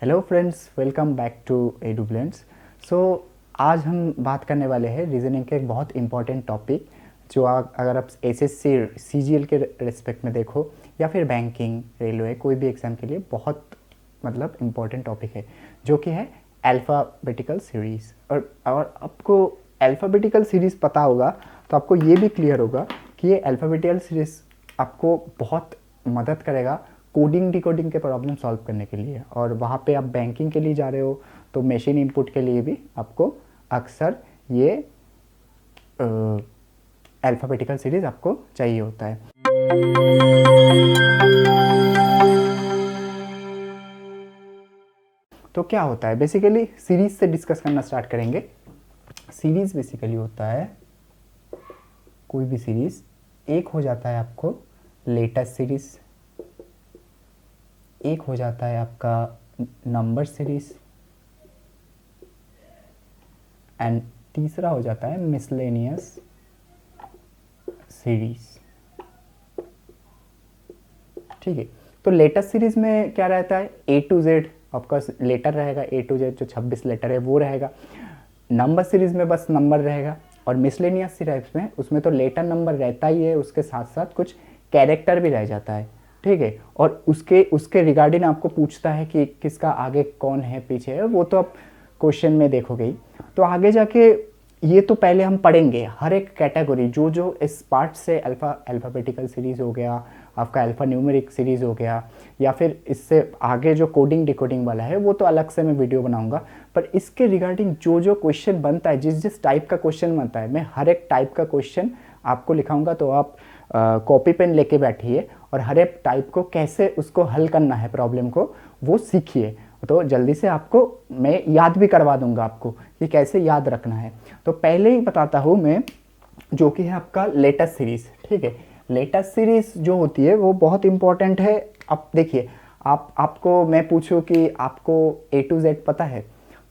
Hello friends, welcome back to Edublents. So आज हम बात करने वाले हैं रीजनिंग के एक बहुत इंपॉर्टेंट टॉपिक जो अगर आप एसएससी सीजीएल के रिस्पेक्ट में देखो या फिर बैंकिंग, रेलवे, कोई भी एग्ज़ाम के लिए बहुत मतलब इम्पॉर्टेंट टॉपिक है, जो कि है अल्फ़ाबेटिकल सीरीज़। और आपको अल्फ़ाबेटिकल सीरीज़ पता होगा तो आपको ये भी क्लियर होगा कि ये अल्फ़ाबेटिकल सीरीज़ आपको बहुत मदद करेगा कोडिंग डिकोडिंग के प्रॉब्लम सॉल्व करने के लिए। और वहाँ पे आप बैंकिंग के लिए जा रहे हो तो मशीन इनपुट के लिए भी आपको अक्सर ये अल्फ़ाबेटिकल सीरीज़ आपको चाहिए होता है। तो क्या होता है बेसिकली, सीरीज़ से डिस्कस करना स्टार्ट करेंगे। सीरीज़ बेसिकली होता है कोई भी सीरीज़, एक हो जाता है आपको लेटेस्ट सीरीज़, एक हो जाता है आपका नंबर सीरीज़, एंड तीसरा हो जाता है मिसलेनियस सीरीज़। ठीक है, तो लेटेस्ट सीरीज़ में क्या रहता है, ए टू जेड आपका लेटर रहेगा, ए टू जेड जो 26 लेटर है वो रहेगा। नंबर सीरीज़ में बस नंबर रहेगा, और मिसलेनियस सीरीज़ में उसमें तो लेटर नंबर रहता ही है, उसके साथ साथ कुछ कैरेक्टर भी रह जाता है। ठीक है, और उसके रिगार्डिंग आपको पूछता है कि किसका आगे कौन है पीछे है, वो तो आप क्वेश्चन में देखोगे ही। तो आगे जाके ये तो पहले हम पढ़ेंगे हर एक कैटेगरी, जो जो इस पार्ट से अल्फ़ाबेटिकल सीरीज़ हो गया, आपका अल्फ़ा न्यूमेरिक सीरीज़ हो गया, या फिर इससे आगे जो कोडिंग डिकोडिंग वाला है वो तो अलग से मैं वीडियो बनाऊंगा। पर इसके रिगार्डिंग जो जो क्वेश्चन बनता है, जिस जिस टाइप का क्वेश्चन बनता है, मैं हर एक टाइप का क्वेश्चन आपको लिखाऊंगा। तो आप कॉपी पेन लेके बैठिए और हर एक टाइप को कैसे उसको हल करना है प्रॉब्लम को, वो सीखिए। तो जल्दी से आपको मैं याद भी करवा दूंगा आपको कि कैसे याद रखना है। तो पहले ही बताता हूँ मैं, जो कि है आपका लेटेस्ट सीरीज़। ठीक है, लेटेस्ट सीरीज़ जो होती है वो बहुत इंपॉर्टेंट है। अब देखिए, आपको मैं पूछूं कि आपको ए टू जेड पता है,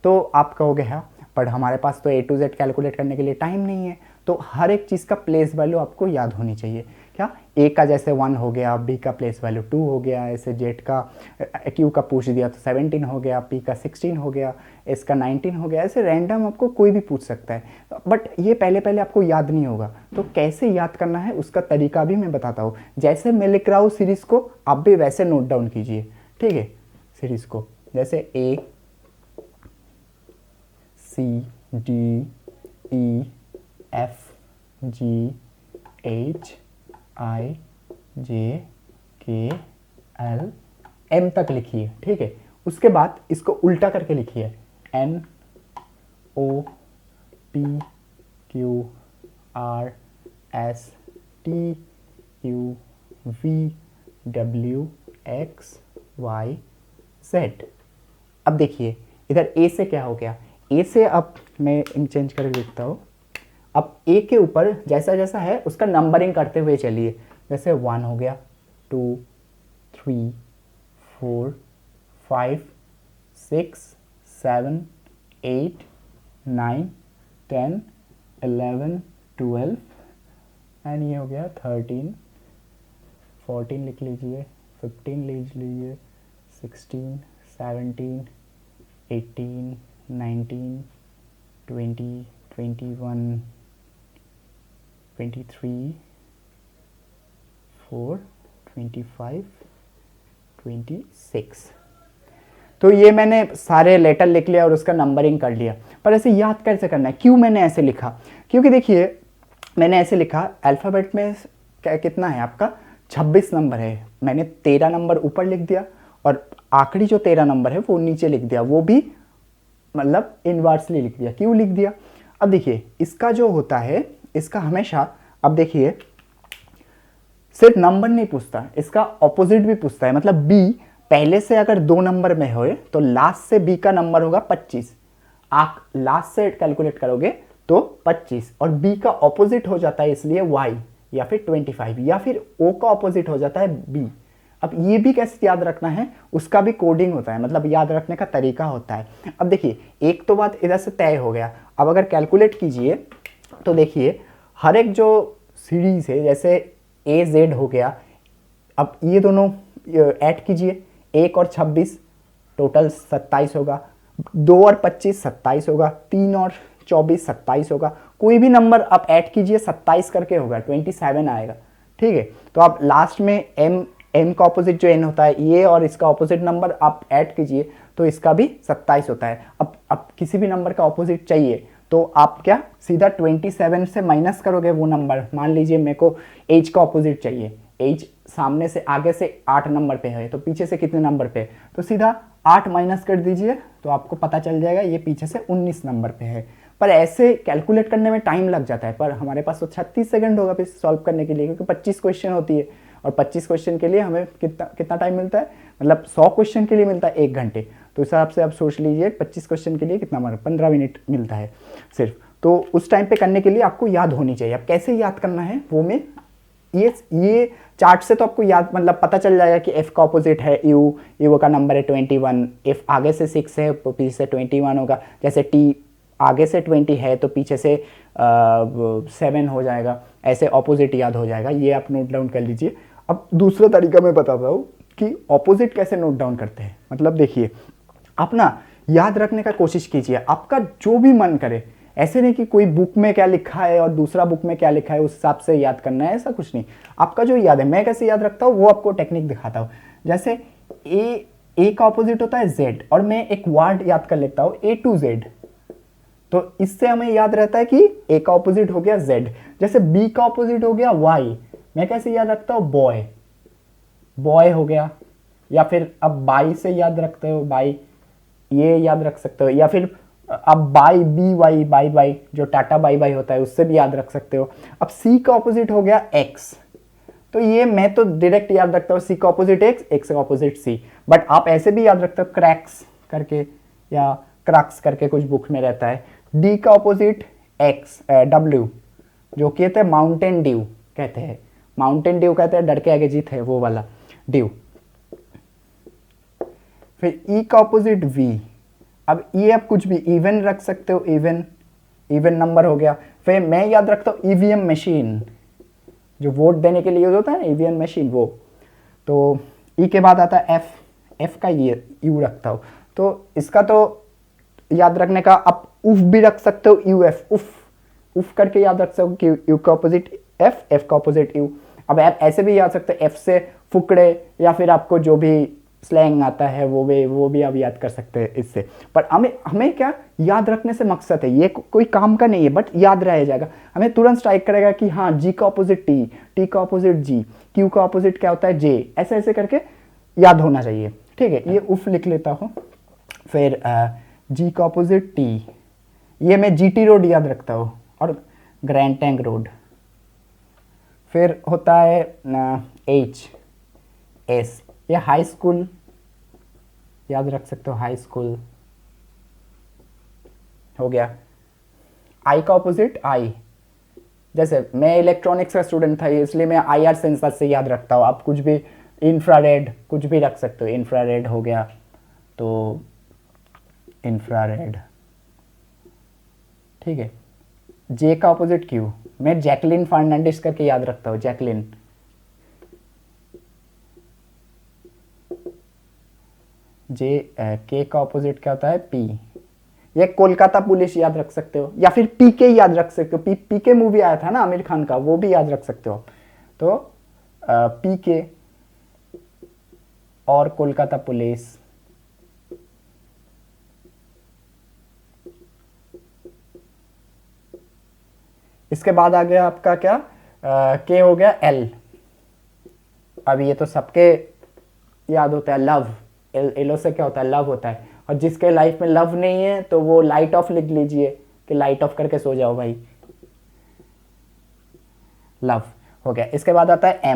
तो आप कहोगे हाँ, पर हमारे पास तो ए टू जेड कैलकुलेट करने के लिए टाइम नहीं है। तो हर एक चीज़ का प्लेस वैल्यू आपको याद होनी चाहिए। क्या, ए का जैसे 1 हो गया, बी का प्लेस वैल्यू 2 हो गया, ऐसे जेड का क्यू का पूछ दिया तो 17 हो गया, पी का 16 हो गया, एस का 19 हो गया। ऐसे रैंडम आपको कोई भी पूछ सकता है, बट ये पहले पहले आपको याद नहीं होगा। तो कैसे याद करना है उसका तरीका भी मैं बताता हूँ। जैसे मैं लिख रहा हूँ सीरीज़ को, आप भी वैसे नोट डाउन कीजिए। ठीक है, सीरीज़ को जैसे A C D E F G H I J K L M तक लिखिए। ठीक है, उसके बाद इसको उल्टा करके लिखिए, N O P Q R S T U V W X Y Z. अब देखिए इधर ए से क्या हो गया, ए से अब मैं चेंज करके लिखता हूँ। अब ए के ऊपर जैसा जैसा है उसका नंबरिंग करते हुए चलिए। जैसे 1 हो गया, 2 3 4 5 6 7 8 9 10 11 12 एंड ये हो गया 13 14 लिख लीजिए, 15 लिख लीजिए, 16 17 18 19 20 21 23 4 25 26। तो ये मैंने सारे लेटर लिख लिया और उसका नंबरिंग कर लिया। पर ऐसे याद कैसे करना है, क्यों मैंने ऐसे लिखा? क्योंकि देखिए मैंने ऐसे लिखा, अल्फ़ाबेट में क्या कितना है आपका 26 नंबर है, मैंने 13 नंबर ऊपर लिख दिया और आखिरी जो 13 नंबर है वो नीचे लिख दिया, वो भी मतलब इनवर्सली लिख दिया। क्यों लिख दिया? अब देखिए इसका जो होता है, इसका हमेशा, अब देखिए सिर्फ नंबर नहीं पूछता, इसका ऑपोजिट भी पूछता है। मतलब बी पहले से अगर 2 नंबर में हो तो लास्ट से बी का नंबर होगा 25। आप लास्ट से कैलकुलेट करोगे तो 25, और बी का ऑपोजिट हो जाता है इसलिए वाई, या फिर 25, या फिर ओ का ऑपोजिट हो जाता है बी। अब ये भी कैसे याद रखना है, उसका भी कोडिंग होता है, मतलब याद रखने का तरीका होता है। अब देखिए एक तो बात इधर से तय हो गया। अब अगर कैलकुलेट कीजिए तो देखिए हर एक जो सीरीज है, जैसे ए जेड हो गया, अब ये दोनों ऐड कीजिए, 1 और 26 टोटल 27 होगा। 2 और 25 27 होगा। 3 और 24 27 होगा। कोई भी नंबर आप ऐड कीजिए 27 करके होगा, 27 आएगा। ठीक है, तो आप लास्ट में m का ऑपोजिट जो n होता है ये और इसका ऑपोजिट नंबर आप ऐड कीजिए तो इसका भी 27 होता है। अब किसी भी नंबर का ऑपोजिट चाहिए तो आप क्या सीधा 27 से माइनस करोगे वो नंबर। मान लीजिए मेरे को एज का ऑपोजिट चाहिए, एज सामने से आगे से 8 नंबर पे है तो पीछे से कितने नंबर पे, तो सीधा 8 माइनस कर दीजिए तो आपको पता चल जाएगा ये पीछे से 19 नंबर पे है। पर ऐसे कैलकुलेट करने में टाइम लग जाता है, पर हमारे पास तो 36 सेकंड होगा फिर सॉल्व करने के लिए, क्योंकि 25 क्वेश्चन होती है और 25 क्वेश्चन के लिए हमें कितना टाइम मिलता है, मतलब 100 क्वेश्चन के लिए मिलता है 1 घंटे। तो इस हिसाब से आप सोच लीजिए 25 क्वेश्चन के लिए कितना 15 मिनट मिलता है सिर्फ। तो उस टाइम पे करने के लिए आपको याद होनी चाहिए। अब कैसे याद करना है वो मैं ये चार्ट से तो आपको याद मतलब पता चल जाएगा कि f का ऑपोजिट है u का नंबर है 21, f आगे से 6 है तो पीछे से 21 होगा। जैसे t आगे से 20 है तो पीछे से 7 हो जाएगा, ऐसे ऑपोजिट याद हो जाएगा। ये आप नोट डाउन कर लीजिए। अब दूसरा तरीका मैं बताता हूँ कि ऑपोजिट कैसे नोट डाउन करते हैं। मतलब देखिए, आप ना याद रखने का कोशिश कीजिए, आपका जो भी मन करे। ऐसे नहीं कि कोई बुक में क्या लिखा है और दूसरा बुक में क्या लिखा है उस हिसाब से याद करना है, ऐसा कुछ नहीं। आपका जो याद है, मैं कैसे याद रखता हूँ वो आपको टेक्निक दिखाता हूँ। जैसे ए का ऑपोजिट होता है z और मैं एक वर्ड याद कर लेता हूँ A to Z, तो इससे हमें याद रहता है कि A का ऑपोजिट हो गया Z। जैसे B का ऑपोजिट हो गया Y, मैं कैसे याद रखता हूँ बॉय हो गया। या फिर अब बाई से याद रखते हो, बाई ये याद रख सकते हो। या फिर अब बाई BY बाई जो टाटा बाई होता है उससे भी याद रख सकते हो। अब C का ऑपोजिट हो गया X, तो ये मैं तो डायरेक्ट याद रखता हूँ C का ऑपोजिट X का ऑपोजिट C। बट आप ऐसे भी याद रखते हो क्रैक्स करके या क्रक्स करके कुछ बुक में रहता है। D का ऑपोजिट W जो कहते हैं माउंटेन ड्यू कहते हैं, माउंटेन ड्यू कहते हैं डर के आगे जीत है वो वाला ड्यू। फिर E का ऑपोजिट V, अब ये आप कुछ भी इवन रख सकते हो, इवन नंबर हो गया। फिर मैं याद रखता हूँ EVM मशीन, जो वोट देने के लिए यूज होता है ना EVM मशीन वो। तो E के बाद आता है F का ये U रखता हूँ। तो इसका तो याद रखने का आप उफ भी रख सकते हो, UF उफ करके याद रख सकते हो कि U का ऑपोजिट F का ऑपोजिट U। अब आप ऐसे भी याद सकते हो F से फुकड़े, या फिर आपको जो भी स्लैंग आता है वो भी आप याद कर सकते हैं इससे। पर हमें क्या याद रखने से मकसद है, ये कोई काम का नहीं है बट याद रह जाएगा। हमें तुरंत स्ट्राइक करेगा कि हाँ G का ऑपोजिट T का ऑपोजिट G, Q का ऑपोजिट क्या होता है J, ऐसे ऐसे करके याद होना चाहिए। ठीक है, ये उफ लिख लेता हूँ। फिर G का ऑपोजिट T, ये मैं GT रोड याद रखता हूँ और ग्रैंड टैंक रोड। फिर होता है HS, ये हाई स्कूल याद रख सकते हो, हाई स्कूल हो गया। I का ऑपोजिट I, जैसे मैं इलेक्ट्रॉनिक्स का स्टूडेंट था इसलिए मैं IR सेंसर से याद रखता हूँ। आप कुछ भी इंफ्रारेड कुछ भी रख सकते हो, इंफ्रारेड हो गया तो इंफ्रारेड। ठीक है, J का ऑपोजिट Q, मैं जैकलिन फर्नांडिस करके याद रखता हूँ, जैकलिन। K का ऑपोजिट क्या होता है P, ये कोलकाता पुलिस याद रख सकते हो, या फिर PK याद रख सकते हो। PK मूवी आया था ना आमिर खान का, वो भी याद रख सकते हो। तो PK और कोलकाता पुलिस। इसके बाद आ गया आपका क्या K हो गया L। अब ये तो सबके याद होता है, लव। एलो से क्या होता है, लव होता है। और जिसके लाइफ में लव नहीं है तो वो लाइट ऑफ लिख लीजिए कि लाइट ऑफ करके सो जाओ भाई, लव हो गया। इसके बाद आता है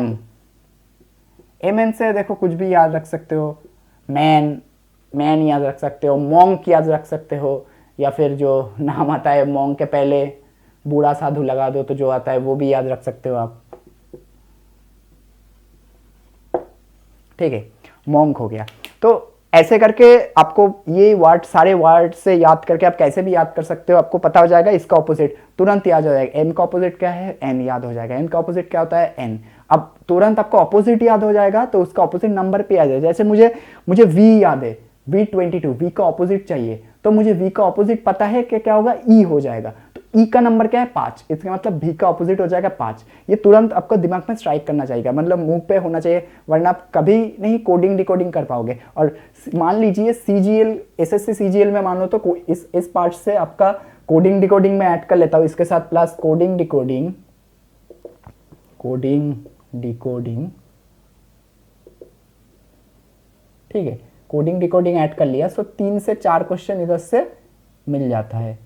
M से देखो कुछ भी याद रख सकते हो, मैन याद रख सकते हो, मॉन्क याद रख सकते हो, या फिर जो नाम आता है मॉन्क के पहले बूढ़ा साधु लगा दो तो जो आता है वो भी याद रख सकते हो आप। ठीक है, मॉन्क हो गया। तो ऐसे करके आपको ये वर्ड, सारे वर्ड से याद करके आप कैसे भी याद कर सकते हो, आपको पता हो जाएगा। इसका ऑपोजिट तुरंत याद हो जाएगा। M का ऑपोजिट क्या है, N याद हो जाएगा। N का ऑपोजिट क्या होता है, N। अब तुरंत आपको ऑपोजिट याद हो जाएगा तो उसका ऑपोजिट नंबर पे आ जाएगा। जैसे मुझे V याद है V22, V का ऑपोजिट चाहिए, तो मुझे V का ऑपोजिट पता है कि क्या होगा, E हो जाएगा। तो E का नंबर क्या है 5, इसका मतलब V का ऑपोजिट हो जाएगा 5। ये तुरंत आपको दिमाग में स्ट्राइक करना चाहिए, मतलब मुंह पे होना चाहिए, वरना आप कभी नहीं कोडिंग डिकोडिंग कर पाओगे। और मान लीजिए CGL, SSC CGL में मान लो तो इस पार्ट से आपका कोडिंग डिकोडिंग में ऐड कर लेता हूँ, इसके साथ प्लस कोडिंग डिकोडिंग, ठीक है, कोडिंग डिकोडिंग ऐड कर लिया। सो 3 से 4 क्वेश्चन इधर से मिल जाता है,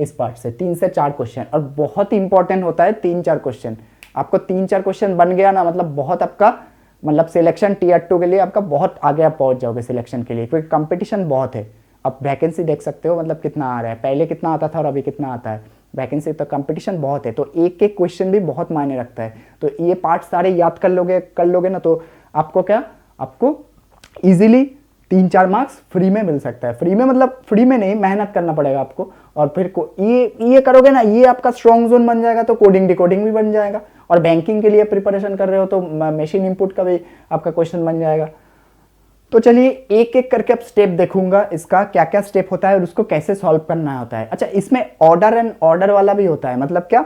इस पार्ट से 3 से 4 क्वेश्चन। और बहुत ही इंपॉर्टेंट होता है 3-4 क्वेश्चन। आपको 3-4 क्वेश्चन बन गया ना, मतलब बहुत आपका, मतलब सिलेक्शन Tier 2 के लिए आपका बहुत आगे आप पहुंच जाओगे सिलेक्शन के लिए, क्योंकि कंपटीशन बहुत है। आप वैकेंसी देख सकते हो, मतलब कितना आ रहा है, पहले कितना आता था और अभी कितना आता है वैकेंसी, तो कंपटीशन बहुत है। तो एक एक क्वेश्चन भी बहुत मायने रखता है। तो ये पार्ट सारे याद कर लोगे ना, तो आपको क्या, आपको इजीली 3-4 मार्क्स फ्री में मिल सकता है। फ्री में मतलब फ्री में नहीं, मेहनत करना पड़ेगा आपको। और फिर ये करोगे ना, ये आपका स्ट्रॉन्ग जोन बन जाएगा, तो कोडिंग डिकोडिंग भी बन जाएगा। और बैंकिंग के लिए प्रिपरेशन कर रहे हो तो मशीन इनपुट का भी आपका क्वेश्चन बन जाएगा। तो चलिए एक एक करके अब स्टेप देखूंगा, इसका क्या क्या स्टेप होता है और उसको कैसे सॉल्व करना होता है। अच्छा, इसमें ऑर्डर एंड ऑर्डर वाला भी होता है, मतलब क्या,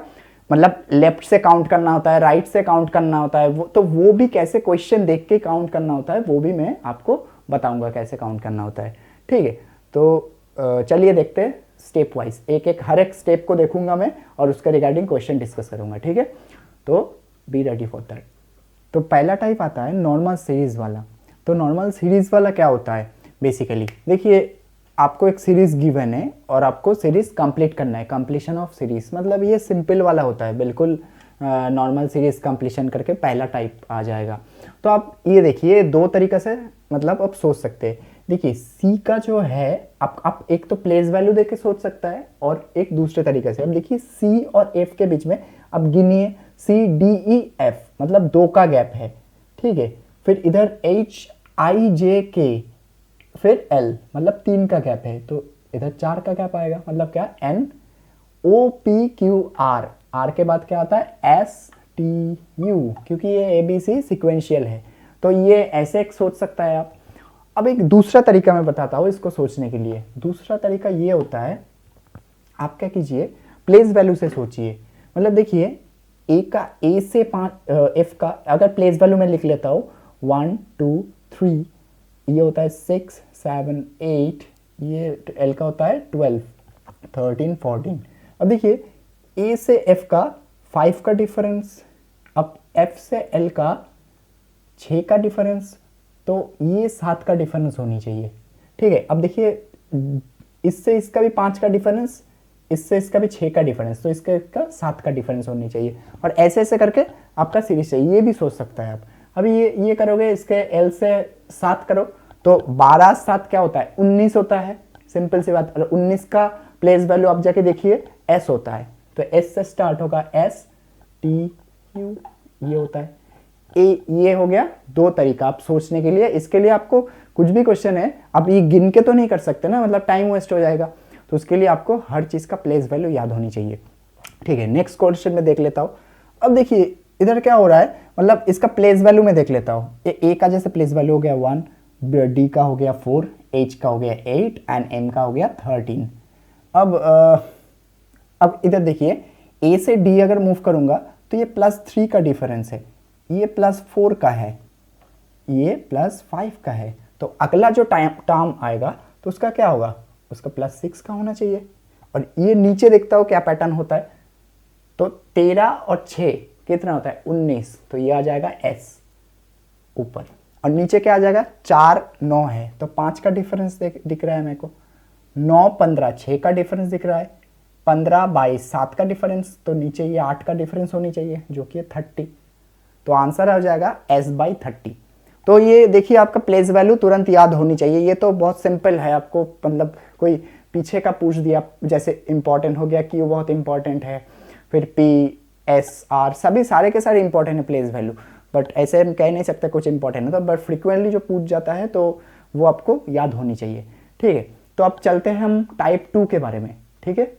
मतलब लेफ्ट से काउंट करना होता है, राइट से काउंट करना होता है, वो भी कैसे क्वेश्चन देख के काउंट करना होता है, वो भी मैं आपको बताऊंगा कैसे काउंट करना होता है। ठीक है, तो चलिए देखते हैं स्टेप वाइज, एक एक हर एक स्टेप को देखूंगा मैं और उसके रिगार्डिंग क्वेश्चन डिस्कस करूंगा। ठीक है, तो बी रेडी फॉर दैट। तो पहला टाइप आता है नॉर्मल सीरीज वाला। तो नॉर्मल सीरीज वाला क्या होता है, बेसिकली देखिए, आपको एक सीरीज गिवन है और आपको सीरीज कंप्लीट करना है, कंप्लीशन ऑफ सीरीज, मतलब ये सिंपल वाला होता है, बिल्कुल नॉर्मल सीरीज कंप्लीशन करके पहला टाइप आ जाएगा। तो आप ये देखिए, दो तरीके से मतलब आप सोच सकते हैं। देखिए सी का जो है, आप एक तो प्लेस वैल्यू देके सोच सकता है और एक दूसरे तरीके से। अब देखिए सी और एफ के बीच में अब गिनिए, सी डी ई एफ मतलब 2 का गैप है। ठीक है, फिर इधर एच आई जे के, फिर एल मतलब 3 का गैप है, तो इधर 4 का गैप आएगा, मतलब क्या, N O P Q R, R के बाद क्या आता है एस टी यू, क्योंकि ये ए बी सी सिक्वेंशियल है। तो ये ऐसे एक सोच सकता है आप। अब एक दूसरा तरीका मैं बताता हूँ इसको सोचने के लिए। दूसरा तरीका ये होता है, आप क्या कीजिए, प्लेस वैल्यू से सोचिए। मतलब देखिए ए का, ए से 5, एफ का अगर प्लेस वैल्यू में लिख लेता हूँ 1 2 3, ये होता है 6 7 8, ये एल का होता है 12 13 14। अब देखिए ए से एफ का 5 का डिफरेंस, अब एफ से एल का 6 का डिफरेंस, तो ये 7 का डिफरेंस होनी चाहिए। ठीक है, अब देखिए इससे इसका भी 5 का डिफरेंस, इससे इसका भी 6 का डिफरेंस, तो इसका 7 का डिफरेंस होनी चाहिए। और ऐसे ऐसे करके आपका सीरीज चाहिए, ये भी सोच सकता है आप। अभी ये करोगे, इसके एल से 7 करो तो 12 7 क्या होता है 19 होता है, सिंपल सी बात। और 19 का प्लेस वैल्यू आप जाके देखिए एस होता है, तो एस से स्टार्ट होगा, एस टी यू, ये होता है ये हो गया। 2 तरीका आप सोचने के लिए। इसके लिए आपको कुछ भी क्वेश्चन है, आप ये गिन के तो नहीं कर सकते ना, मतलब टाइम वेस्ट हो जाएगा। तो उसके लिए आपको हर चीज का प्लेस वैल्यू याद होनी चाहिए। ठीक है, नेक्स्ट क्वेश्चन में देख लेता हूँ। अब देखिए इधर क्या हो रहा है, मतलब इसका प्लेस वैल्यू में देख लेता हूँ। ए का जैसे प्लेस वैल्यू हो गया 1, डी का हो गया 4, एच का हो गया 8 एंड एम का हो गया 13। अब इधर देखिए ए से डी अगर मूव करूंगा तो ये +3 का डिफरेंस है, ये +4 का है, ये +5 का है। तो अगला जो टर्म आएगा तो उसका क्या होगा, उसका +6 का होना चाहिए। और ये नीचे देखता हो क्या पैटर्न होता है, तो 13 और 6 कितना होता है 19, तो ये आ जाएगा एस ऊपर। और नीचे क्या आ जाएगा 4 9 है, तो 5 का डिफरेंस दिख रहा है मेरे को, 9 15 6 का डिफरेंस दिख रहा है, 15 22 7 का डिफरेंस, तो नीचे ये 8 का डिफरेंस होनी चाहिए जो कि 30। तो आंसर आ जाएगा S/30। तो ये देखिए आपका प्लेस वैल्यू तुरंत याद होनी चाहिए। ये तो बहुत सिंपल है, आपको मतलब कोई पीछे का पूछ दिया, जैसे इंपॉर्टेंट हो गया, क्यू बहुत इंपॉर्टेंट है, फिर P S R सभी सारे के सारे इंपॉर्टेंट है प्लेस वैल्यू, बट ऐसे हम कह नहीं सकते कुछ इंपॉर्टेंट है, तो बट फ्रिक्वेंटली जो पूछ जाता है तो वो आपको याद होनी चाहिए। ठीक है, तो अब चलते हैं हम टाइप 2 के बारे में। ठीक है,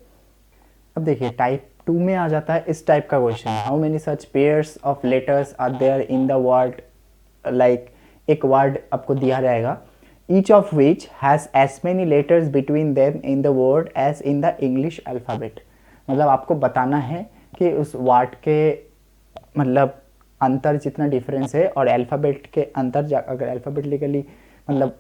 अब देखिए टाइप 2 में आ जाता है इस टाइप का question, how many such pairs of letters are there in the word, like एक वर्ड आपको दिया रहेगा, each of which has as many letters between them in the word as in the English alphabet। मतलब आपको बताना है कि उस वर्ड के मतलब अंतर जितना डिफरेंस है और अल्फ़ाबेट के अंतर अगर अल्फ़ाबेटिकली मतलब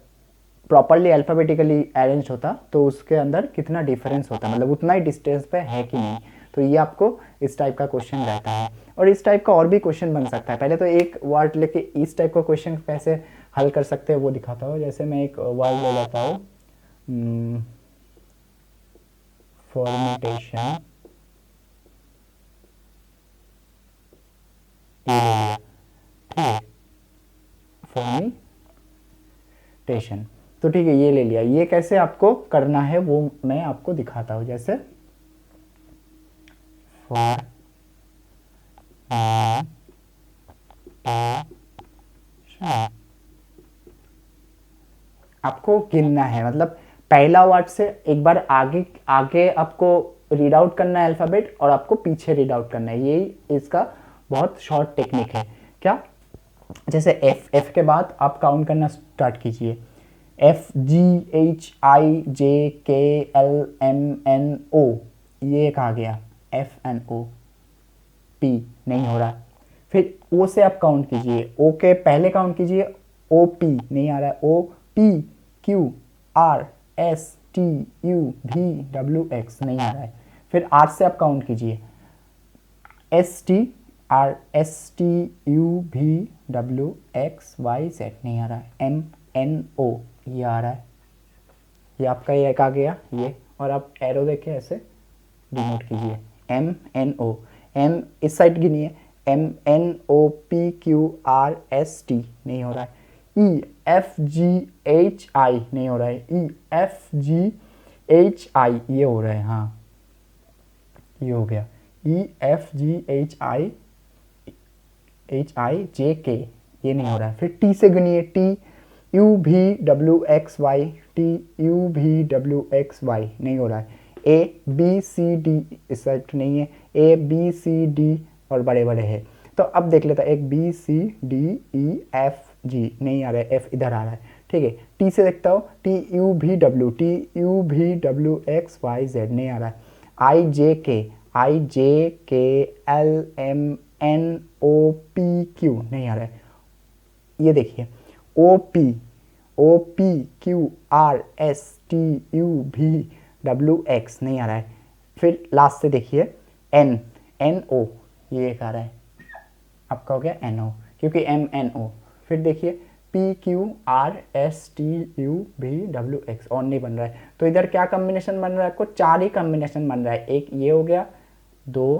प्रॉपरली अल्फ़ाबेटिकली अरेंज होता तो उसके अंदर कितना डिफरेंस होता, मतलब उतना ही डिस्टेंस पे है कि नहीं। तो ये आपको इस टाइप का क्वेश्चन रहता है। और इस टाइप का और भी क्वेश्चन बन सकता है। पहले तो एक वर्ड लेके इस टाइप का क्वेश्चन कैसे हल कर सकते हैं वो दिखाता हूँ। जैसे मैं एक वर्ड ले लेता हूँ, फॉर्मेटेशन, ये ले लिया, ठीक है, फॉर्मेटेशन। तो ठीक है, ये ले लिया। ये कैसे आपको करना है वो मैं आपको दिखाता हूँ। जैसे आपको गिनना है, मतलब पहला वर्ड से एक बार आगे आगे आपको रीड आउट करना है अल्फ़ाबेट और आपको पीछे रीड आउट करना है। यही इसका बहुत शॉर्ट टेक्निक है। क्या, जैसे एफ के बाद आप काउंट करना स्टार्ट कीजिए। FGHIJKLMNO, ये एक आ गया, FNO, P नहीं हो रहा। फिर O से आप काउंट कीजिए, O के पहले काउंट कीजिए, OP नहीं आ रहा है, OPQRSTUVWX नहीं आ रहा है। फिर R से आप काउंट कीजिए, STRSTUVWXYZ नहीं आ रहा है, MNO ये आ रहा है। ये आपका ये एक आ गया ये, और आप एरो देखे ऐसे डिनोट कीजिए, MNO। M इस साइड गिनिए, MNOPQRST नहीं हो रहा है, EFGHI नहीं हो रहा है, EFGHI ये हो रहा है, हाँ ये हो गया, EFGHIJK ये नहीं हो रहा है। फिर T से गिनिए, TUVWXY, TUVWXY नहीं हो रहा है। ABCD इस साइड नहीं है, ABCD और बड़े बड़े हैं। तो अब देख लेता है, एक BCDEFG नहीं आ रहा है, F इधर आ रहा है, ठीक है। T से देखता हूँ, TUVWXYZ नहीं आ रहा है, IJKLMNOPQ नहीं आ रहा है। ये देखिए, OPQRSTUVWX नहीं आ रहा है। फिर लास्ट से देखिए, NO ये एक आ रहा है, आपका हो गया NO क्योंकि MNO। फिर देखिए PQRSTUVWX और नहीं बन रहा है। तो इधर क्या कॉम्बिनेशन बन रहा है, आपको 4 ही कॉम्बिनेशन बन रहा है। एक ये हो गया, 2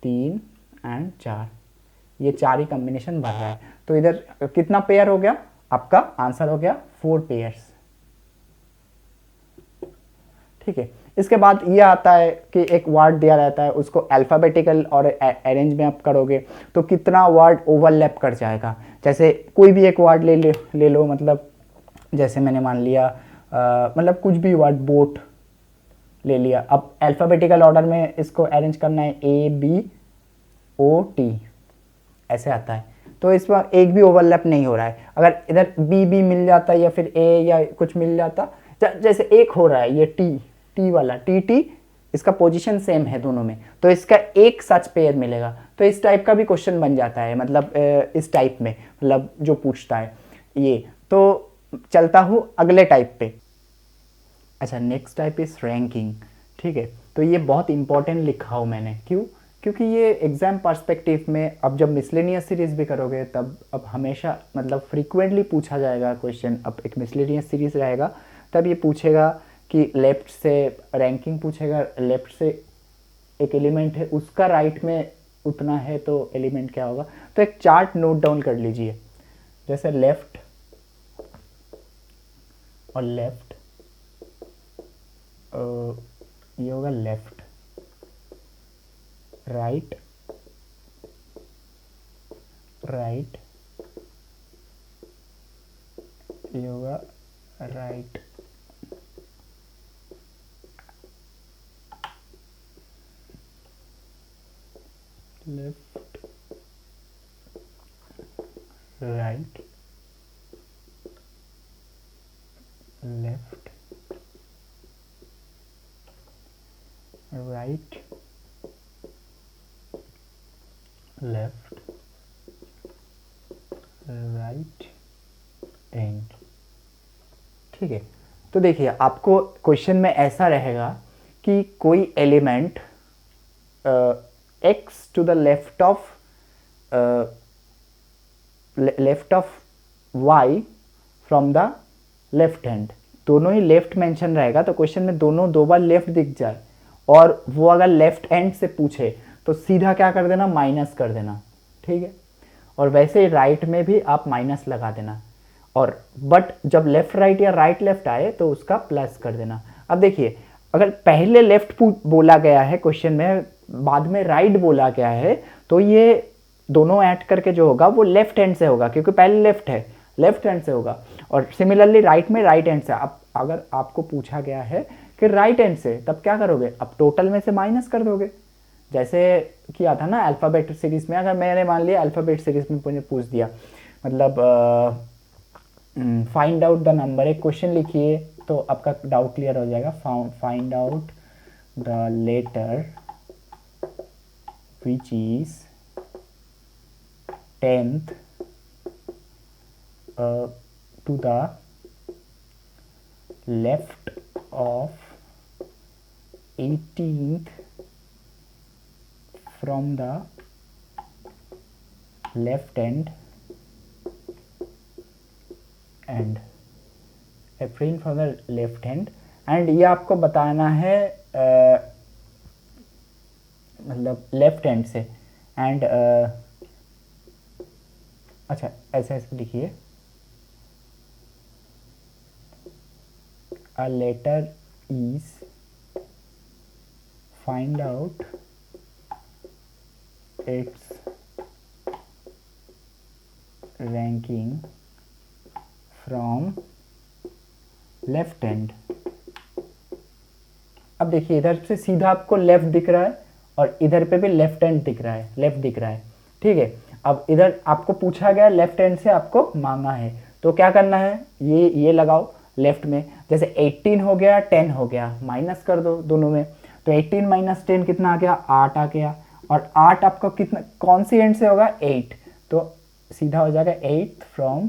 3 एंड 4, ये 4 ही कॉम्बिनेशन बन रहा है। तो इधर कितना पेयर हो गया, आपका आंसर हो गया 4 पेयर्स, ठीक है। इसके बाद ये आता है कि एक वर्ड दिया रहता है, उसको अल्फ़ाबेटिकल और अरेंज में आप करोगे तो कितना वर्ड ओवरलैप कर जाएगा। जैसे कोई भी एक वर्ड ले लो, मतलब जैसे मैंने मान लिया मतलब कुछ भी वर्ड, बोट ले लिया। अब अल्फ़ाबेटिकल ऑर्डर में इसको अरेंज करना है, ABOT ऐसे आता है। तो इस पर एक भी ओवरलैप नहीं हो रहा है। अगर इधर B मिल जाता या फिर A या कुछ मिल जाता, जैसे एक हो रहा है ये टी वाला TT, इसका पोजीशन सेम है दोनों में, तो इसका एक सच पेयर मिलेगा। तो इस टाइप का भी क्वेश्चन बन जाता है, मतलब इस टाइप में, मतलब जो पूछता है ये। तो चलता हूँ अगले टाइप पे। अच्छा, नेक्स्ट टाइप इज रैंकिंग, ठीक है। तो ये बहुत इंपॉर्टेंट लिखा हूँ मैंने, क्यों, क्योंकि ये एग्जाम पर्सपेक्टिव में अब जब मिसलेनियस सीरीज भी करोगे तब अब हमेशा मतलब फ्रीक्वेंटली पूछा जाएगा क्वेश्चन। अब एक मिसलेनियस सीरीज रहेगा तब ये पूछेगा कि लेफ्ट से रैंकिंग पूछेगा, लेफ्ट से एक एलिमेंट है उसका राइट में उतना है तो एलिमेंट क्या होगा। तो एक चार्ट नोट डाउन कर लीजिए, जैसे लेफ्ट और लेफ्ट, ये होगा लेफ्ट, राइट राइट, ये होगा right, left right left right left right and. ठीक है, तो देखिए आपको क्वेश्चन में ऐसा रहेगा कि कोई element X to the left of Y from the left hand, दोनों ही लेफ्ट मेंशन रहेगा। तो क्वेश्चन में दोनों दो बार लेफ्ट दिख जाए और वो अगर लेफ्ट हैंड से पूछे तो सीधा क्या कर देना, माइनस कर देना। ठीक है, और वैसे ही राइट में भी आप माइनस लगा देना, और बट जब लेफ्ट राइट या राइट लेफ्ट आए तो उसका प्लस कर देना। अब देखिए अगर पहले लेफ्ट बोला गया है क्वेश्चन में, बाद में राइट बोला गया है, तो ये दोनों ऐड करके जो होगा वो लेफ्ट हैंड से होगा, क्योंकि पहले लेफ्ट है, लेफ्ट हैंड से होगा। और सिमिलरली राइट में राइट हैंड से। अब अगर आपको पूछा गया है कि राइट हैंड से, तब क्या करोगे, अब टोटल में से माइनस कर दोगे, जैसे किया था ना अल्फ़ाबेट सीरीज में। अगर मैंने मान लिया अल्फ़ाबेट सीरीज में मुझे पूछ दिया, मतलब फाइंड आउट द नंबर, एक क्वेश्चन लिखिए तो आपका डाउट क्लियर हो जाएगा। Find out the letter which is 10th to the left of 18th from the left hand and refrain from the left hand and ये आपको बताना है मतलब लेफ्ट हैंड से एंड अच्छा ऐसे ऐसे लिखिए, a letter is find out its ranking from left hand। अब देखिए इधर से सीधा आपको लेफ्ट दिख रहा है और इधर पे भी लेफ्ट हैंड दिख रहा है, लेफ्ट दिख रहा है। ठीक है, अब इधर आपको पूछा गया लेफ्ट हैंड से आपको मांगा है, तो क्या करना है, ये लगाओ लेफ्ट में। जैसे 18 हो गया 10 हो गया, माइनस कर दो दोनों में, तो 18 माइनस 10 कितना आ गया, 8 आ गया। और 8 आपका कितना कौन सी एंड से होगा, 8, तो सीधा हो जाएगा 8 फ्रॉम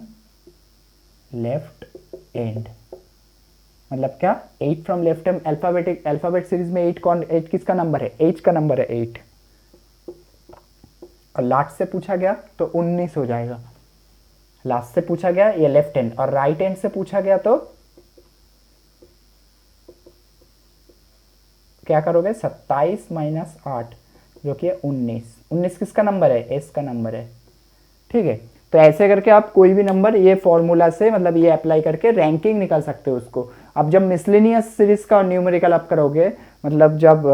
लेफ्ट एंड। मतलब क्या, 8 from left and. Alphabet series में 8 किसका नंबर है, एच का नंबर है 8, और लास्ट से पूछा गया तो 19 हो जाएगा। लास्ट से पूछा गया ये लेफ्ट हैंड, और राइट हैंड से पूछा गया तो क्या करोगे, 27 माइनस 8 जो कि 19। 19 किसका नंबर है, एस का नंबर है। ठीक है, तो ऐसे करके आप कोई भी नंबर ये फॉर्मूला से मतलब ये अप्लाई करके रैंकिंग निकाल सकते हो उसको। अब जब मिसलेनियस सीरीज का न्यूमेरिकल आप करोगे, मतलब जब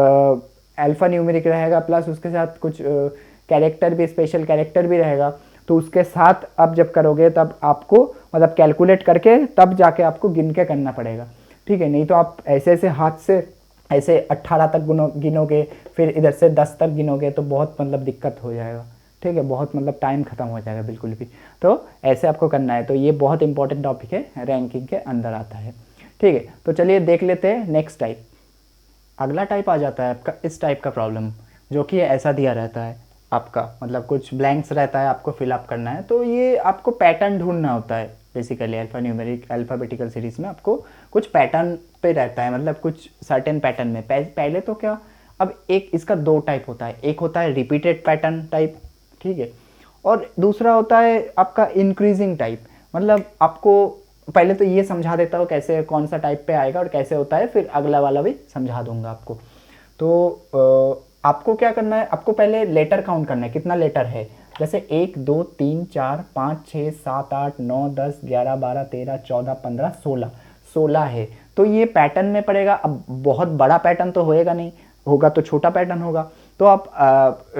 अल्फा न्यूमेरिक रहेगा प्लस उसके साथ कुछ कैरेक्टर भी, स्पेशल कैरेक्टर भी रहेगा, तो उसके साथ आप जब करोगे तब आपको मतलब कैलकुलेट करके तब जाके आपको गिन के करना पड़ेगा। ठीक है, नहीं तो आप ऐसे ऐसे हाथ से ऐसे 18 तक गिनोगे, फिर इधर से 10 तक गिनोगे तो बहुत मतलब दिक्कत हो जाएगा। ठीक है, बहुत मतलब टाइम ख़त्म हो जाएगा बिल्कुल भी। तो ऐसे आपको करना है, तो ये बहुत इंपॉर्टेंट टॉपिक है, रैंकिंग के अंदर आता है। ठीक है, तो चलिए देख लेते हैं नेक्स्ट टाइप। अगला टाइप आ जाता है आपका इस टाइप का प्रॉब्लम, जो कि ऐसा दिया रहता है आपका, मतलब कुछ ब्लैंक्स रहता है, आपको फिलअप करना है। तो ये आपको पैटर्न ढूंढना होता है बेसिकली। अल्फ़ाबेटिकल सीरीज़ में आपको कुछ पैटर्न पे रहता है, मतलब कुछ सर्टेन पैटर्न में। पहले तो क्या, अब एक इसका 2 टाइप होता है, एक होता है रिपीटेड पैटर्न टाइप, ठीक है, और दूसरा होता है आपका इंक्रीजिंग टाइप। मतलब आपको पहले तो ये समझा देता हूँ कैसे कौन सा टाइप पे आएगा और कैसे होता है, फिर अगला वाला भी समझा दूंगा आपको। तो आपको क्या करना है, आपको पहले लेटर काउंट करना है, कितना लेटर है। जैसे 1 2 3 4 5 6 7 8 9 10 11 12 13 14 15 16 है। तो ये पैटर्न में पड़ेगा। अब बहुत बड़ा पैटर्न तो होएगा नहीं, होगा तो छोटा पैटर्न होगा। तो आप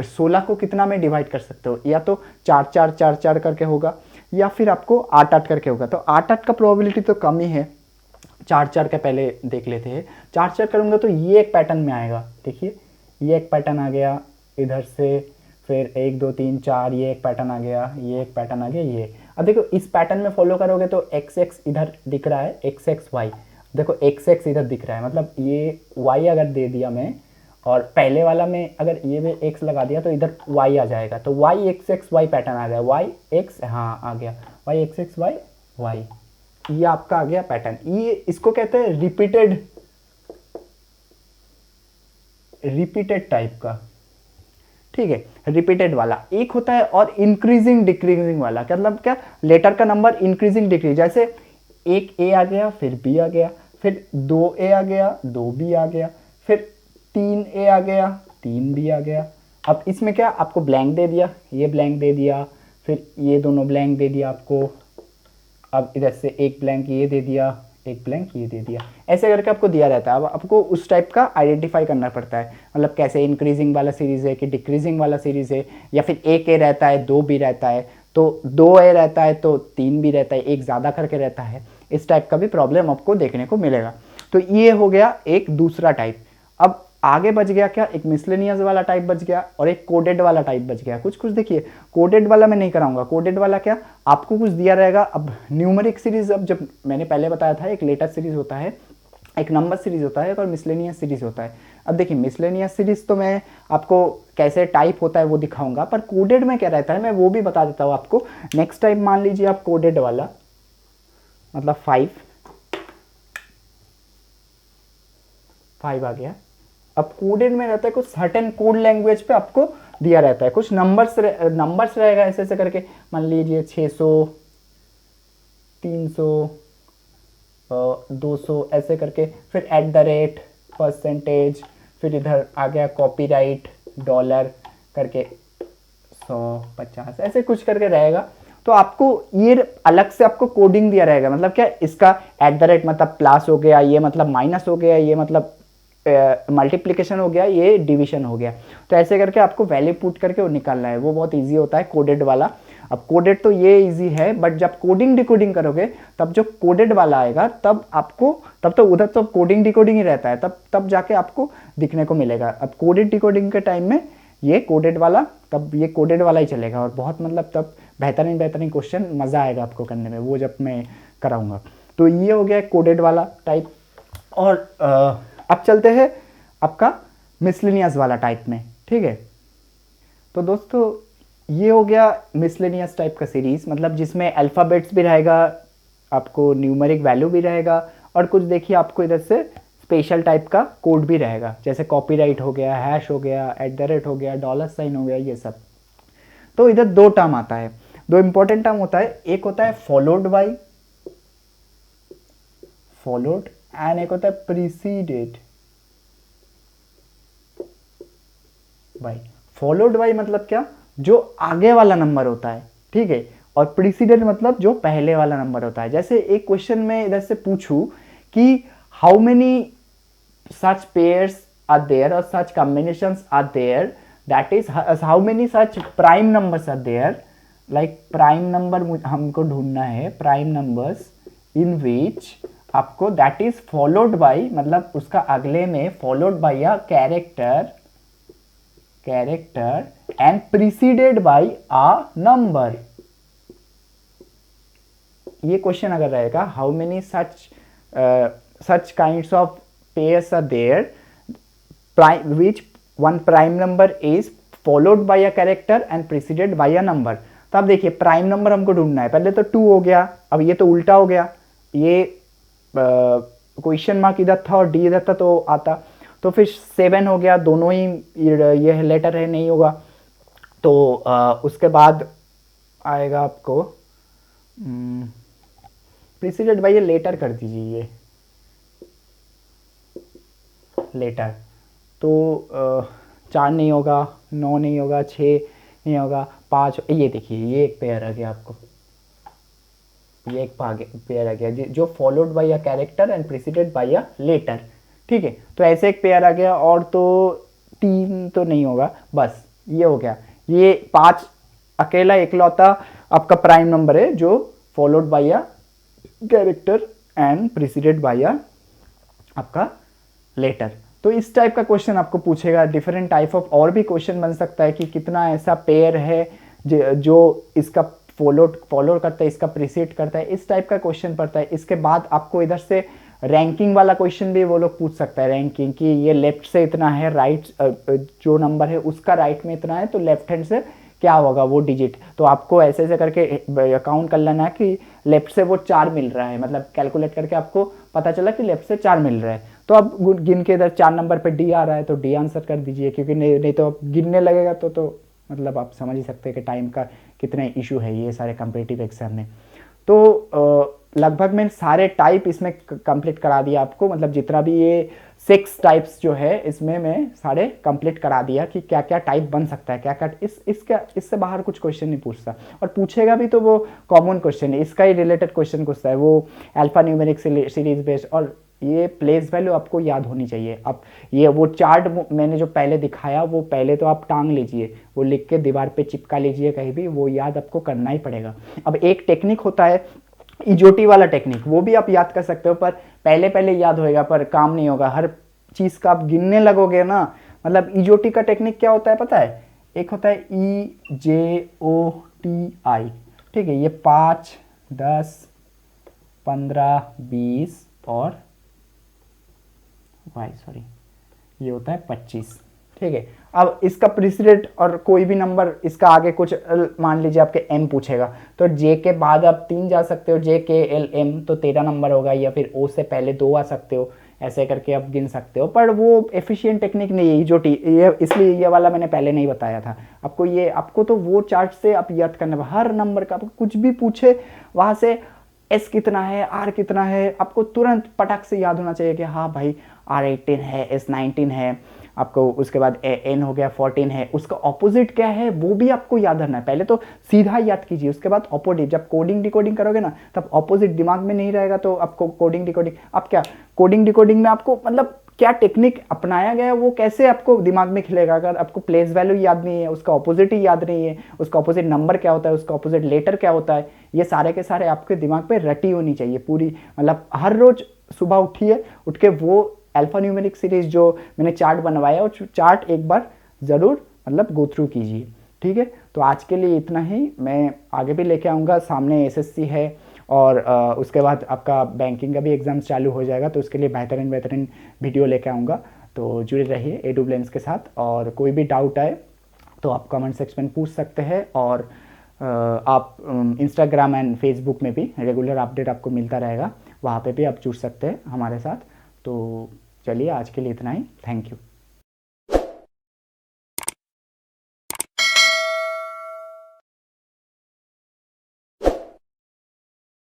16 को कितना में डिवाइड कर सकते हो, या तो 4 4 4 4 करके होगा, या फिर आपको 8 8 करके होगा। तो 8 8 का प्रोबेबिलिटी तो कम ही है, 4 4 का पहले देख लेते हैं। 4 4 करूँगा तो ये एक पैटर्न में आएगा। देखिए ये एक पैटर्न आ गया इधर से, फिर 1 2 3 4 ये एक पैटर्न आ गया, ये एक पैटर्न आ गया, ये। अब देखो इस पैटर्न में फॉलो करोगे तो एक्स एक्स इधर दिख रहा है, एक्स एक्स वाई, देखो एक्स एक्स इधर दिख रहा है, मतलब ये वाई अगर दे दिया मैं और पहले वाला में अगर ये में एक्स लगा दिया तो इधर वाई आ जाएगा, तो Y X X Y pattern आ गया, वाई एक्स, हाँ आ गया Y X X Y Y, ये आपका आ गया पैटर्न। ये इसको कहते हैं रिपीटेड टाइप का, ठीक है, रिपीटेड वाला। एक होता है और इंक्रीजिंग डिक्रीजिंग वाला, मतलब क्या, लेटर का नंबर इंक्रीजिंग डिक्रीज, जैसे एक ए आ गया, फिर बी आ गया, फिर 2 ए आ गया, 2 बी आ गया, फिर 3 ए आ गया, 3 बी आ गया। अब इसमें क्या आपको ब्लैंक दे दिया, ये ब्लैंक दे दिया, फिर ये दोनों ब्लैंक दे दिया आपको, अब इधर से एक ब्लैंक ये दे दिया, एक ब्लैंक ये दे दिया, ऐसे करके आपको दिया रहता है। अब आपको उस टाइप का आइडेंटिफाई करना पड़ता है, मतलब कैसे इंक्रीजिंग वाला सीरीज़ है कि डिक्रीजिंग वाला सीरीज़ है, या फिर एक ए रहता है 2 बी रहता है, तो 2 ए रहता है तो 3 बी रहता है, एक ज़्यादा करके रहता है, इस टाइप का भी प्रॉब्लम आपको देखने को मिलेगा। तो ये हो गया एक दूसरा टाइप। अब आगे बच गया क्या, एक मिसलेनियस वाला टाइप बच गया और एक कोडेड वाला टाइप बच गया। कुछ कुछ देखिए, कोडेड वाला मैं नहीं कराऊंगा। कोडेड वाला क्या, आपको कुछ दिया रहेगा, अब न्यूमेरिक सीरीज, अब जब मैंने पहले बताया था एक लेटर सीरीज होता है, एक नंबर सीरीज होता है और मिसलेनियस सीरीज होता है। अब देखिए मिसलेनियस सीरीज तो मैं आपको कैसे टाइप होता है वो दिखाऊंगा, पर कोडेड में क्या रहता है मैं वो भी बता देता हूँ आपको। नेक्स्ट टाइप मान लीजिए आप कोडेड वाला, मतलब 5 आ गया। अब कोडेड में रहता है कुछ सर्टेन कोड लैंग्वेज पे आपको दिया रहता है, कुछ नंबर्स रहेगा ऐसे ऐसे करके, मान लीजिए 600 300 200 ऐसे करके, फिर @ परसेंटेज, फिर इधर आ गया कॉपीराइट $, करके 100 50 ऐसे कुछ करके रहेगा। तो आपको ये अलग से आपको कोडिंग दिया रहेगा, मतलब क्या, इसका @ मतलब प्लस हो गया, ये मतलब माइनस हो गया, ये मतलब मल्टीप्लिकेशन हो गया, ये डिवीजन हो गया। तो ऐसे करके आपको वैल्यू पुट करके वो निकालना है, वो बहुत इजी होता है कोडेड वाला। अब कोडेड तो ये इजी है, बट जब कोडिंग डिकोडिंग करोगे तब जो कोडेड वाला आएगा तब आपको, तब तो उधर तो कोडिंग डिकोडिंग ही रहता है, तब जाके आपको दिखने को मिलेगा। अब कोडेड डिकोडिंग के टाइम में ये कोडेड वाला, तब ये कोडेड वाला ही चलेगा, और बहुत मतलब तब बेहतरीन क्वेश्चन, मज़ा आएगा आपको करने में, वो जब मैं कराऊंगा। तो ये हो गया कोडेड वाला टाइप। और अब चलते हैं आपका मिसलेनियस वाला टाइप में, ठीक है। तो दोस्तों ये हो गया मिसलेनियस टाइप का सीरीज, मतलब जिसमें अल्फ़ाबेट्स भी रहेगा, आपको न्यूमेरिक वैल्यू भी रहेगा, और कुछ देखिए आपको इधर से स्पेशल टाइप का कोड भी रहेगा, जैसे कॉपीराइट हो गया, हैश हो गया, @ हो गया, $, हो गया, ये सब। तो इधर 2 टर्म आता है, 2 इंपॉर्टेंट टर्म होता है, एक होता है फॉलोड एंड एक होता है प्रीसीडेड बाय। फॉलोड बाय मतलब क्या, जो आगे वाला नंबर होता है, ठीक है, और प्रीसीडेड मतलब जो पहले वाला नंबर होता है। जैसे एक क्वेश्चन में इधर से पूछूं कि how many such pairs are there और such combinations are there, that is how many such prime numbers are there, like prime number हमको ढूंढना है, प्राइम नंबर्स इन विच आपको दैट इज फॉलोड बाय, मतलब उसका अगले में followed by a character and preceded by a number. ये question अगर रहेगा how many such kinds of pairs are there which one prime number is followed by a character and preceded by a number. तो अब देखिए prime number हमको ढूंढना है, पहले तो 2 हो गया, अब ये तो उल्टा हो गया, ये क्वेश्चन मार्क इधर था और डी इधर था तो आता, तो फिर 7 हो गया, दोनों ही ये लेटर है, नहीं होगा। तो उसके बाद आएगा आपको प्रीसीडेड बाय, ये लेटर कर दीजिए, ये लेटर। तो 4 नहीं होगा, 9 नहीं होगा, 6 नहीं होगा, 5, ये देखिए ये एक पेयर आ गया आपको, ये एक पेयर आ गया जो followed by a character and preceded by a letter, ठीक है। तो ऐसे एक पेयर आ गया, और तो 3 तो नहीं होगा, बस ये हो गया। ये 5 अकेला इकलौता आपका प्राइम नंबर है जो followed by a character and preceded by a आपका लेटर। तो इस टाइप का क्वेश्चन आपको पूछेगा। डिफरेंट टाइप ऑफ और भी क्वेश्चन बन सकता है कि कितना ऐसा पेयर है जो इसका फॉलो करता है, इसका प्रीसीड करता है, इस टाइप का क्वेश्चन पड़ता है। इसके बाद आपको इधर से रैंकिंग वाला क्वेश्चन भी वो लोग पूछ सकता है, रैंकिंग कि ये लेफ्ट से इतना है, राइट जो नंबर है उसका राइट में इतना है, तो लेफ्ट हैंड से क्या होगा वो डिजिट। तो आपको ऐसे ऐसे करके काउंट कर लेना है कि लेफ्ट से वो 4 मिल रहा है, मतलब कैलकुलेट करके आपको पता चला कि लेफ्ट से 4 मिल रहा है। तो अब गिन के इधर 4 नंबर पे डी आ रहा है तो डी आंसर कर दीजिए, क्योंकि नहीं तो गिनने लगेगा तो मतलब आप समझ ही सकते हैं कि टाइम का कितना इशू है ये सारे कम्पिटिटिव एग्जाम में। तो लगभग मैं सारे टाइप इसमें कंप्लीट करा दिया आपको, मतलब जितना भी ये 6 टाइप्स जो है इसमें मैं सारे कंप्लीट करा दिया कि क्या क्या टाइप बन सकता है, क्या क्या इससे बाहर कुछ क्वेश्चन नहीं पूछता, और पूछेगा भी तो वो कॉमन क्वेश्चन है, इसका ही रिलेटेड क्वेश्चन पूछता है, वो अल्फा न्यूमेरिक सीरीज बेस्ड। और ये प्लेस वैल्यू आपको याद होनी चाहिए। अब ये वो चार्ट मैंने जो पहले दिखाया वो पहले तो आप टांग लीजिए, वो लिख के दीवार पे चिपका लीजिए कहीं भी, वो याद आपको करना ही पड़ेगा। अब एक टेक्निक होता है इजोटी वाला टेक्निक, वो भी आप याद कर सकते हो, पर पहले पहले याद होएगा पर काम नहीं होगा, हर चीज़ का आप गिनने लगोगे ना। मतलब इजोटी का टेक्निक क्या होता है पता है, एक होता है EJOTI, ठीक है, ये 5, 10, 15, 20 और ये होता है 25, ठीक है। अब इसका प्रीसीडेंट और कोई भी नंबर इसका आगे कुछ मान लीजिए आपके M पूछेगा तो J के बाद आप 3 जा सकते हो, JKLM तो 13 नंबर होगा, या फिर O से पहले 2 आ सकते हो, ऐसे करके आप गिन सकते हो। पर वो एफिशिएंट टेक्निक नहीं है जो ये, इसलिए ये वाला मैंने पहले नहीं बताया था आपको। ये आपको तो वो चार्ट से आप याद करना, हर नंबर का कुछ भी पूछे वहाँ से S कितना है, R कितना है, आपको तुरंत पटक से याद होना चाहिए कि हाँ भाई R18 है, S19 है आपको, उसके बाद N हो गया 14 है, उसका ऑपोजिट क्या है वो भी आपको याद रखना है। पहले तो सीधा याद कीजिए, उसके बाद ऑपोजिट, जब कोडिंग डिकोडिंग करोगे ना तब ऑपोजिट दिमाग में नहीं रहेगा, तो आपको कोडिंग डिकोडिंग, आप क्या कोडिंग डिकोडिंग में आपको मतलब क्या टेक्निक अपनाया गया है वो कैसे आपको दिमाग में खिलेगा। अगर आपको प्लेस वैल्यू याद नहीं है, उसका ऑपोजिट ही याद नहीं है, उसका ऑपोजिट नंबर क्या होता है, उसका ऑपोजिट लेटर क्या होता है, ये सारे के सारे आपके दिमाग पे रटी होनी चाहिए पूरी। मतलब हर रोज सुबह उठिए, उठ के वो अल्फा न्यूमेरिक सीरीज जो मैंने चार्ट बनवाया और चार्ट एक बार ज़रूर मतलब गो थ्रू कीजिए, ठीक है। तो आज के लिए इतना ही, मैं आगे भी लेके आऊँगा, सामने SSC है और उसके बाद आपका बैंकिंग का भी एग्ज़ाम चालू हो जाएगा, तो उसके लिए बेहतरीन वीडियो लेके आऊँगा। तो जुड़े रहिए एडू ब्लेंस के साथ, और कोई भी डाउट आए तो आप कमेंट सेक्शन में पूछ सकते हैं, और आप इंस्टाग्राम एंड फेसबुक में भी रेगुलर अपडेट आपको मिलता रहेगा, वहाँ पे भी आप जुड़ सकते हैं हमारे साथ। तो चलिए आज के लिए इतना ही, थैंक यू।